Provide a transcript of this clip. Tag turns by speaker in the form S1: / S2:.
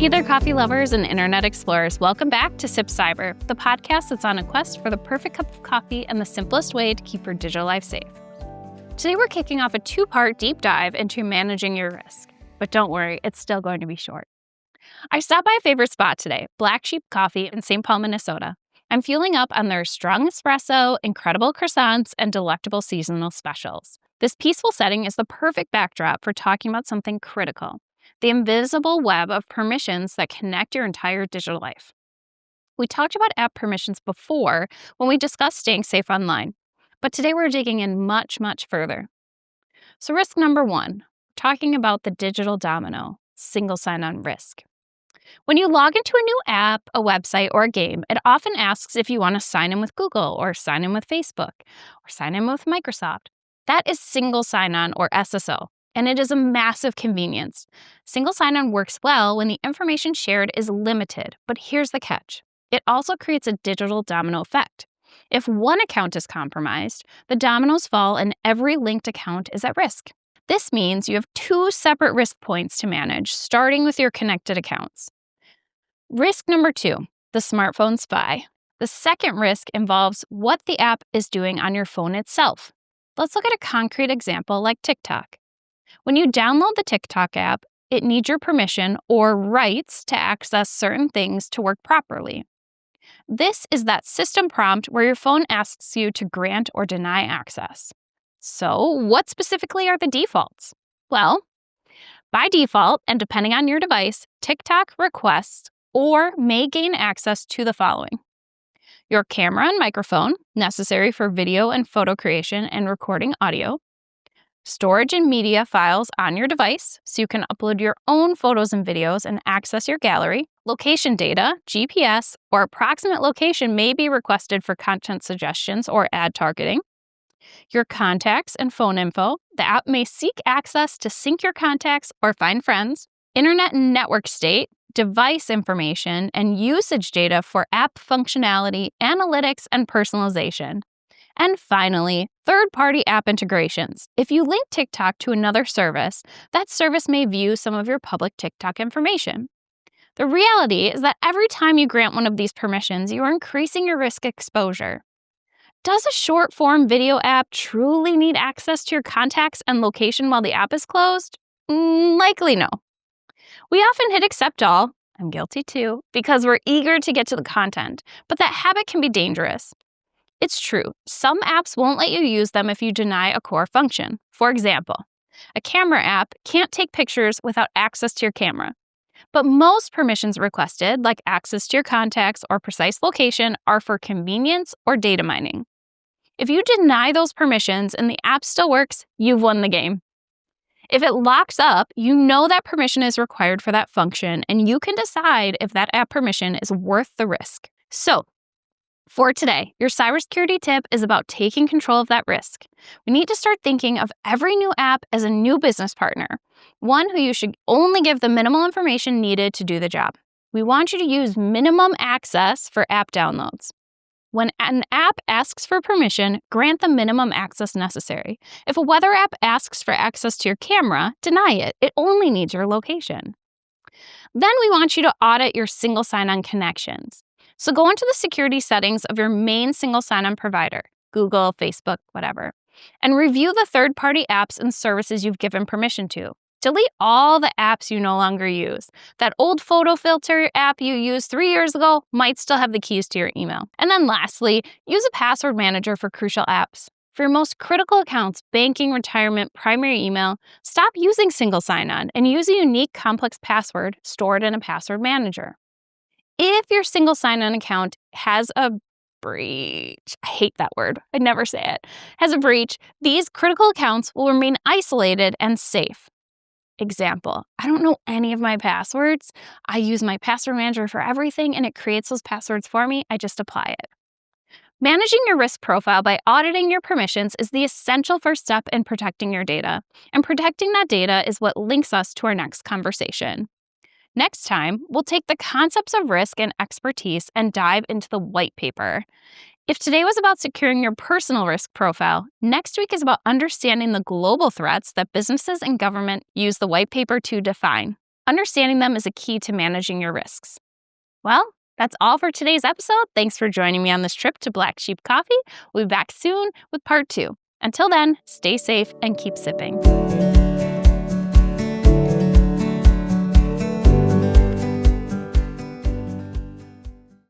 S1: Hey there, coffee lovers and internet explorers. Welcome back to SipCyber, the podcast that's on a quest for the perfect cup of coffee and the simplest way to keep your digital life safe. Today we're kicking off a two-part deep dive into managing your risk. But don't worry, it's still going to be short. I stopped by a favorite spot today, Black Sheep Coffee in St. Paul, Minnesota. I'm fueling up on their strong espresso, incredible croissants, and delectable seasonal specials. This peaceful setting is the perfect backdrop for talking about something critical: the invisible web of permissions that connect your entire digital life. We talked about app permissions before when we discussed staying safe online, but today we're digging in much, much further. So risk number one, talking about the digital domino, single sign-on risk. When you log into a new app, a website, or a game, it often asks if you want to sign in with Google or sign in with Facebook or sign in with Microsoft. That is single sign-on or SSO. And it is a massive convenience. Single sign-on works well when the information shared is limited, but here's the catch. It also creates a digital domino effect. If one account is compromised, the dominoes fall and every linked account is at risk. This means you have two separate risk points to manage, starting with your connected accounts. Risk number two, the smartphone spy. The second risk involves what the app is doing on your phone itself. Let's look at a concrete example like TikTok. When you download the TikTok app, it needs your permission or rights to access certain things to work properly. This is that system prompt where your phone asks you to grant or deny access. So, what specifically are the defaults? Well, by default, and depending on your device, TikTok requests or may gain access to the following: your camera and microphone, necessary for video and photo creation and recording audio; storage and media files on your device, so you can upload your own photos and videos and access your gallery; location data, GPS, or approximate location may be requested for content suggestions or ad targeting; your contacts and phone info. The app may seek access to sync your contacts or find friends; internet and network state, device information, and usage data for app functionality, analytics, and personalization. And finally, third-party app integrations. If you link TikTok to another service, that service may view some of your public TikTok information. The reality is that every time you grant one of these permissions, you are increasing your risk exposure. Does a short-form video app truly need access to your contacts and location while the app is closed? Likely no. We often hit accept all, I'm guilty too, because we're eager to get to the content, but that habit can be dangerous. It's true, some apps won't let you use them if you deny a core function. For example, a camera app can't take pictures without access to your camera. But most permissions requested, like access to your contacts or precise location, are for convenience or data mining. If you deny those permissions and the app still works, you've won the game. If it locks up, you know that permission is required for that function, and you can decide if that app permission is worth the risk. So, for today, your cybersecurity tip is about taking control of that risk. We need to start thinking of every new app as a new business partner, one who you should only give the minimal information needed to do the job. We want you to use minimum access for app downloads. When an app asks for permission, grant the minimum access necessary. If a weather app asks for access to your camera, deny it. It only needs your location. Then we want you to audit your single sign-on connections. So go into the security settings of your main single sign-on provider, Google, Facebook, whatever, and review the third-party apps and services you've given permission to. Delete all the apps you no longer use. That old photo filter app you used 3 years ago might still have the keys to your email. And then lastly, use a password manager for crucial apps. For your most critical accounts, banking, retirement, primary email, stop using single sign-on and use a unique complex password stored in a password manager. If your single sign-on account has a breach, I hate that word, I never say it, has a breach, these critical accounts will remain isolated and safe. Example, I don't know any of my passwords. I use my password manager for everything and it creates those passwords for me. I just apply it. Managing your risk profile by auditing your permissions is the essential first step in protecting your data. And protecting that data is what links us to our next conversation. Next time, we'll take the concepts of risk and expertise and dive into the white paper. If today was about securing your personal risk profile, next week is about understanding the global threats that businesses and government use the white paper to define. Understanding them is a key to managing your risks. Well, that's all for today's episode. Thanks for joining me on this trip to Black Sheep Coffee. We'll be back soon with part 2. Until then, stay safe and keep sipping.